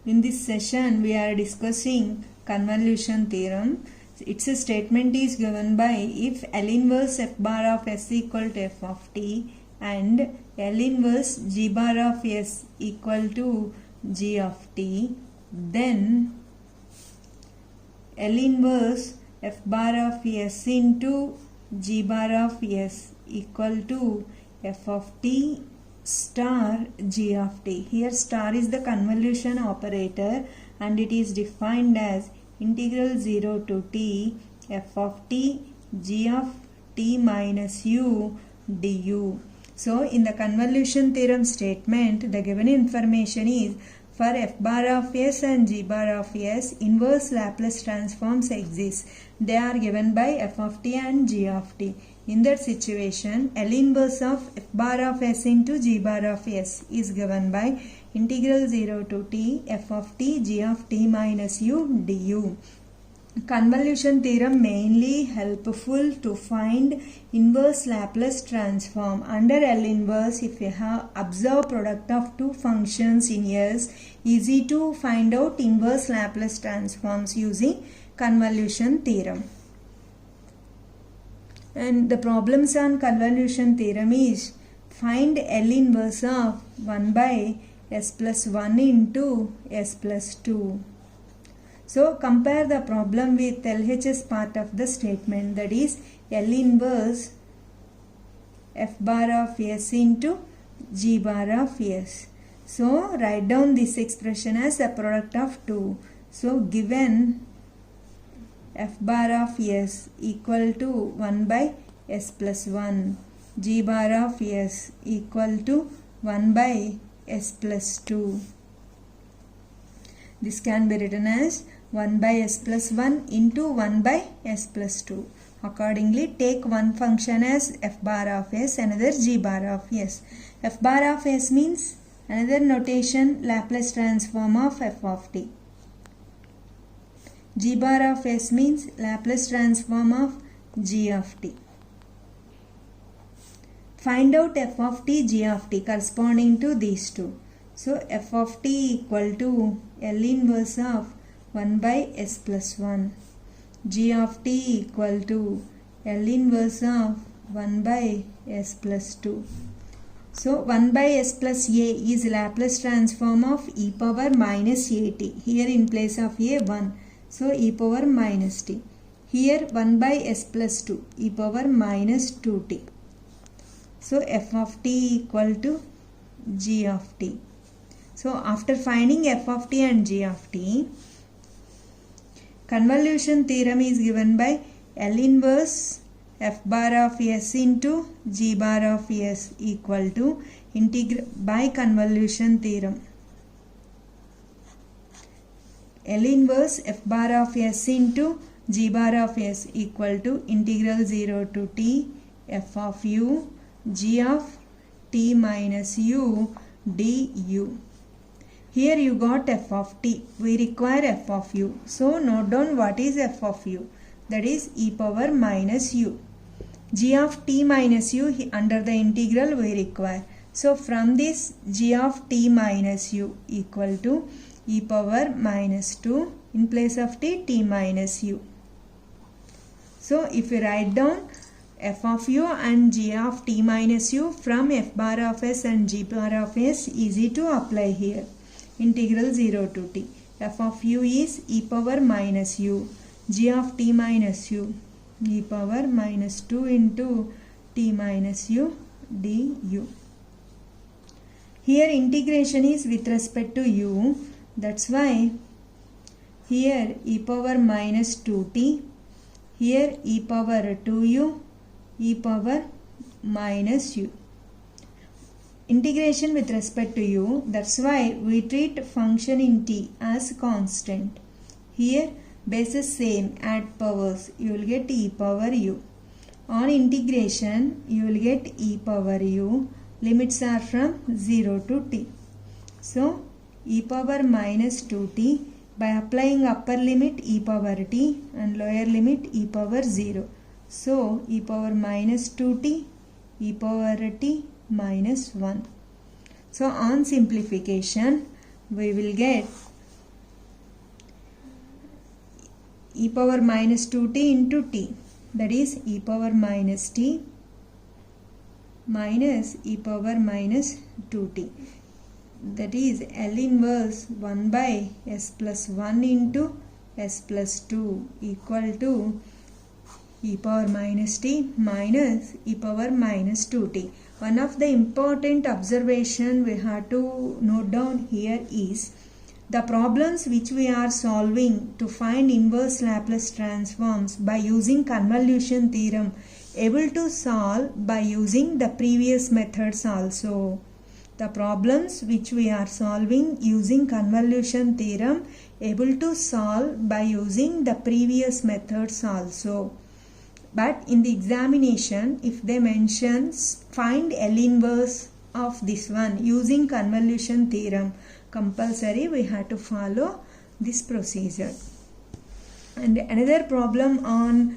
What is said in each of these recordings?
In this session, we are discussing convolution theorem. Its statement is given by if L inverse f bar of s equal to f of t and L inverse g bar of s equal to g of t, then L inverse f bar of s into g bar of s equal to f of t star g of t. Here star is the convolution operator and it is defined as integral 0 to t f of t g of t minus u du. So in the convolution theorem statement, the given information is for f bar of s and g bar of s, inverse Laplace transforms exist. They are given by f of t and g of t. In that situation, L inverse of f bar of s into g bar of s is given by integral 0 to t f of t g of t minus u du. Convolution theorem mainly helpful to find inverse Laplace transform. Under L inverse, if you have observed product of two functions in S, easy to find out inverse Laplace transforms using convolution theorem. And the problems on convolution theorem is find L inverse of 1 by s plus 1 into s plus 2. So compare the problem with LHS part of the statement, that is L inverse f bar of s into g bar of s. So write down this expression as a product of 2. So given f bar of s equal to 1 by s plus 1, g bar of s equal to 1 by s plus 2. This can be written as 1 by s plus 1 into 1 by s plus 2. Accordingly, take one function as f bar of s, another g bar of s. F bar of s means another notation Laplace transform of f of t. G bar of s means Laplace transform of g of t. Find out f of t, g of t corresponding to these two. So f of t equal to L inverse of 1 by s plus 1. G of t equal to L inverse of 1 by s plus 2. So 1 by s plus a is Laplace transform of e power minus at. Here in place of a 1. So e power minus t. Here 1 by s plus 2, e power minus 2t. So f of t equal to g of t. So after finding f of t and g of t, convolution theorem is given by L inverse f bar of s into g bar of s equal to integral by convolution theorem. L inverse f bar of s into g bar of s equal to integral 0 to t f of u g of t minus u du. Here you got f of t. We require f of u. So note down what is f of u. That is e power minus u. G of t minus u under the integral we require. So from this g of t minus u equal to e power minus 2 in place of t minus u. So if we write down f of u and g of t minus u from f bar of s and g bar of s, easy to apply here. Integral 0 to t. F of u is e power minus u. G of t minus u, e power minus 2 into t minus u du. Here integration is with respect to u. That's why here e power minus 2t. Here e power 2u, e power minus u. Integration with respect to u, that's why we treat function in t as constant. Here bases same, add powers, you will get e power u. On integration, you will get e power u. Limits are from 0 to t. So e power minus 2t, by applying upper limit e power t and lower limit e power 0. So e power minus 2t, e power t minus 1. So on simplification, we will get e power minus 2t into t, that is e power minus t minus e power minus 2t, that is L inverse 1 by s plus 1 into s plus 2 equal to e power minus t minus e power minus 2t. One of the important observation we have to note down here is the problems which we are solving to find inverse Laplace transforms by using convolution theorem, able to solve by using the previous methods also. The problems which we are solving using convolution theorem, able to solve by using the previous methods also. But in the examination, if they mention find L inverse of this one using convolution theorem, compulsory we have to follow this procedure. And another problem on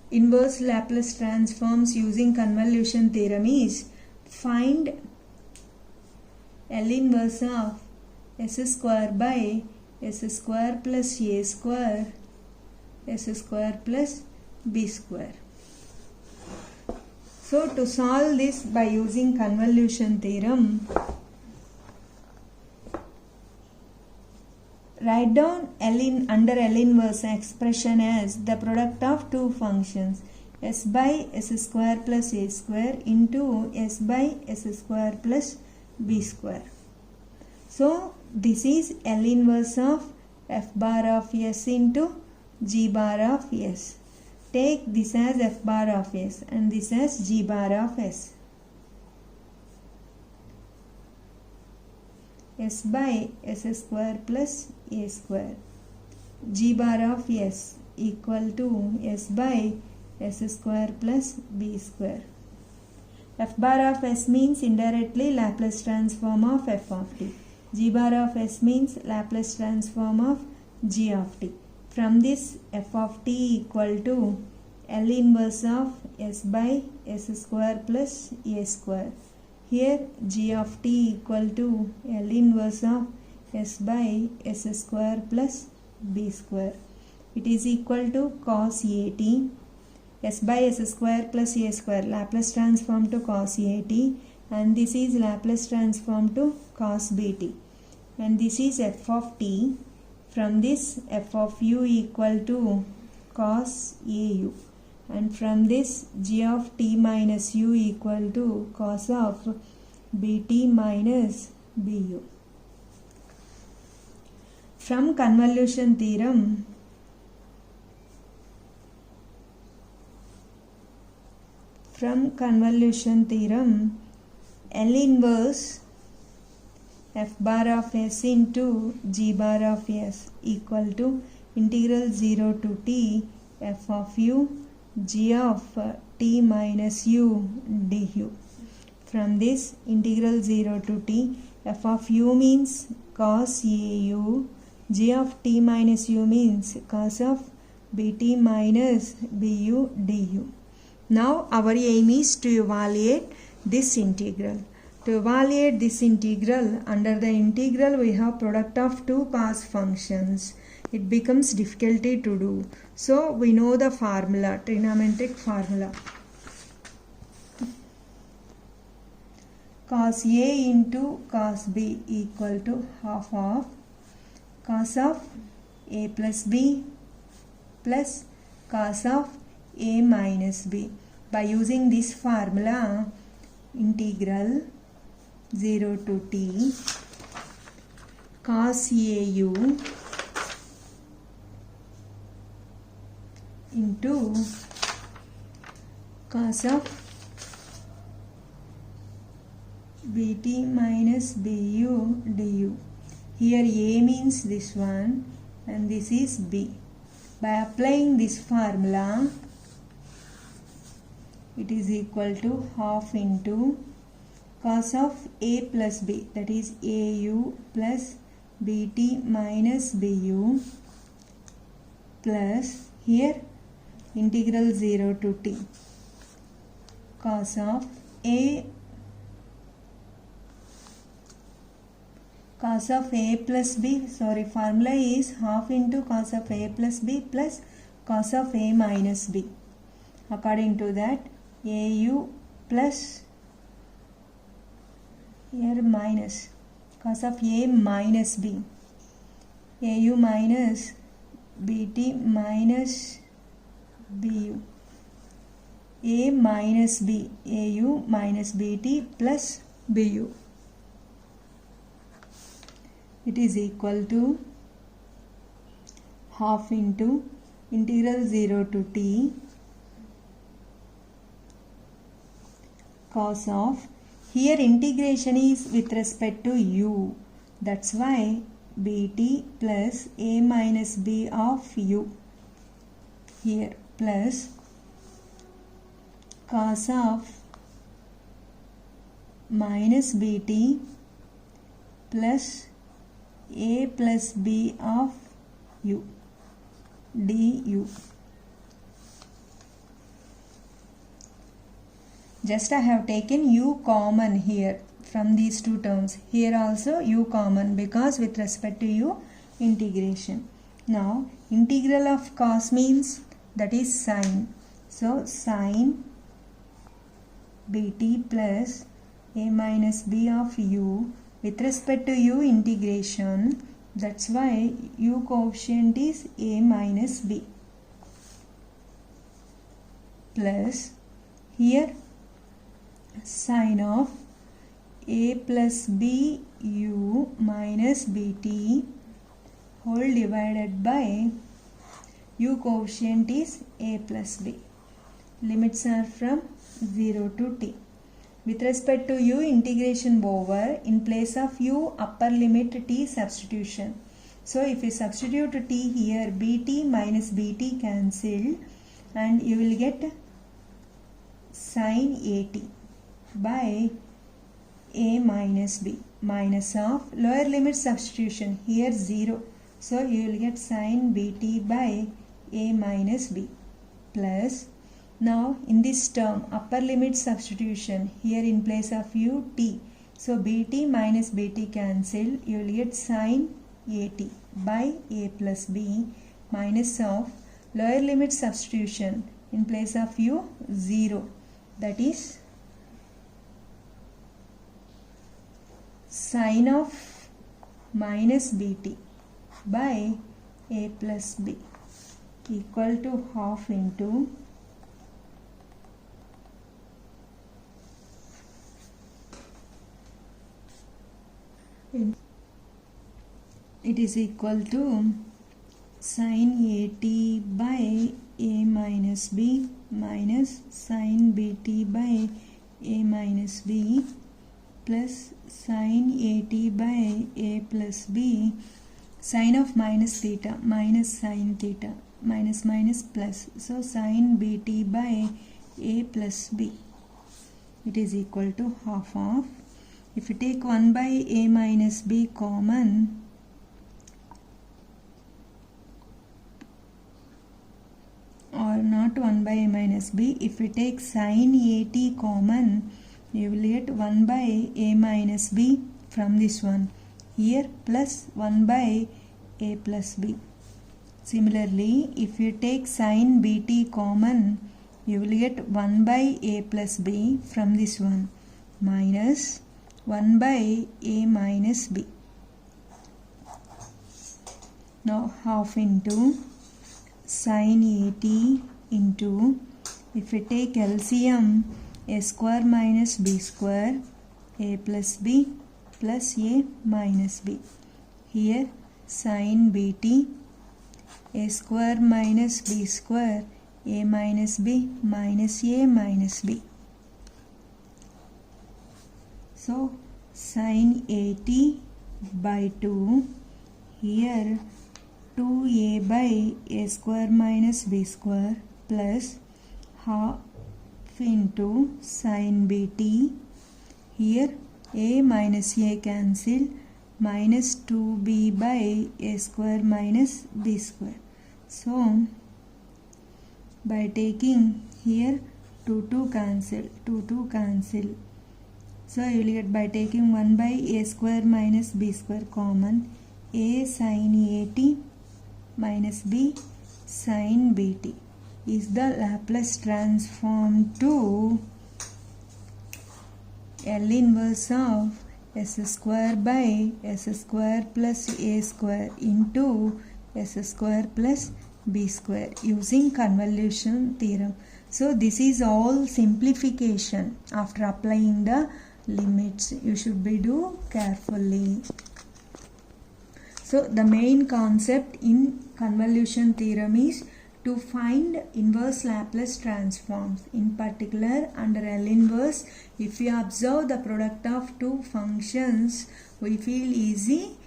inverse Laplace transforms using convolution theorem is find L inverse of s square by s square plus a square s square plus b square. So to solve this by using convolution theorem, write down under L inverse expression as the product of two functions s by s square plus a square into s by s square plus b square. So this is L inverse of f bar of s into g bar of s. Take this as f bar of s and this as g bar of s. S by s square plus a square. G bar of s equal to s by s square plus b square. F bar of s means indirectly Laplace transform of f of t. G bar of s means Laplace transform of g of t. From this f of t equal to L inverse of s by s square plus a square. Here g of t equal to L inverse of s by s square plus b square. It is equal to cos at. S by s square plus a square, Laplace transform to cos at, and this is Laplace transform to cos bt. And this is f of t. From this f of u equal to cos au. And from this g of t minus u equal to cos of bt minus bu. From convolution theorem, L inverse f bar of s into g bar of s equal to integral 0 to t f of u g of t minus u du. From this integral 0 to t, f of u means cos au, g of t minus u means cos of bt minus bu du. Now our aim is to evaluate this integral. To evaluate this integral, under the integral we have product of two cos functions. It becomes difficulty to do. So we know the formula, trigonometric formula. Cos A into cos B equal to half of cos of A plus B plus cos of A minus B. By using this formula, integral 0 to t cos au into cos of bt minus bu du. Here a means this one and this is b. By applying this formula, it is equal to half into cos of a plus b, that is au plus bt minus bu plus here integral 0 to t cos of a cos of a plus b, formula is half into cos of a plus b plus cos of a minus b. According to that, au plus here minus cos of a minus b, au minus bt minus bu, a minus b, au minus bt plus bu. It is equal to half into integral 0 to t cos of, here integration is with respect to u, that's why bt plus a minus b of u here plus cos of minus bt plus a plus b of u du. Just I have taken u common here from these two terms. Here also u common because with respect to u integration. Now integral of cos means that is sine. So sine bt plus a minus b of u with respect to u integration, that's why u coefficient is a minus b plus here sine of a plus b u minus bt whole divided by u coefficient is a plus b. Limits are from 0 to t. With respect to u integration over, in place of u upper limit t substitution. So if you substitute t here, bt minus bt cancelled and you will get sine at by a minus b minus of lower limit substitution here 0. So you will get sine bt by a minus b plus, now in this term upper limit substitution here in place of u t. So bt minus bt cancel, you will get sine at by a plus b minus of lower limit substitution in place of u 0, that is sine of minus bt by a plus b equal to half into it is equal to sine at by a minus b minus sine bt by a minus b plus sine at by a plus b, sine of minus theta minus sine theta minus minus plus, so sine bt by a plus b, it is equal to half of, if you take 1 by a minus b common, or not 1 by a minus b, if you take sine at common, you will get 1 by a minus b from this one here plus 1 by a plus b. Similarly, if you take sine bt common, you will get 1 by a plus b from this one minus 1 by a minus b. Now half into sine at into, if you take LCM, a square minus b square, a plus b plus a minus b. Here sine bt, a square minus b square, a minus b minus a minus b. So sine at by 2, here 2a by a square minus b square plus half into sine bt, here a minus a cancel, minus 2b by a square minus b square. So by taking here 2 cancel, So you will get by taking 1 by a square minus b square common, a sin at minus b sin bt is the Laplace transform to L inverse of s square by s square plus a square into s square plus b square using convolution theorem. So this is all simplification after applying the limits. You should be do carefully. So the main concept in convolution theorem is to find inverse Laplace transforms. In particular, under L inverse, if we observe the product of two functions, we feel easy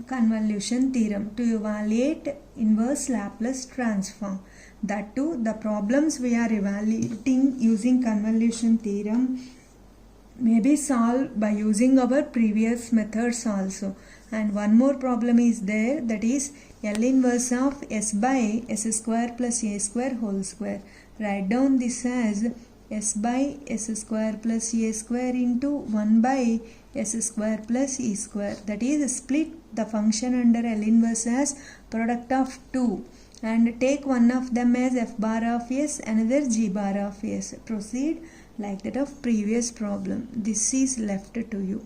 convolution theorem to evaluate inverse Laplace transform. That too, the problems we are evaluating using convolution theorem may be solved by using our previous methods also. And one more problem is there, that is L inverse of s by s square plus a square whole square. Write down this as s by s square plus a square into 1 by s square plus e square. That is, split the function under L inverse as product of two and take one of them as f bar of s, another g bar of s. Proceed like that of previous problem. This is left to you.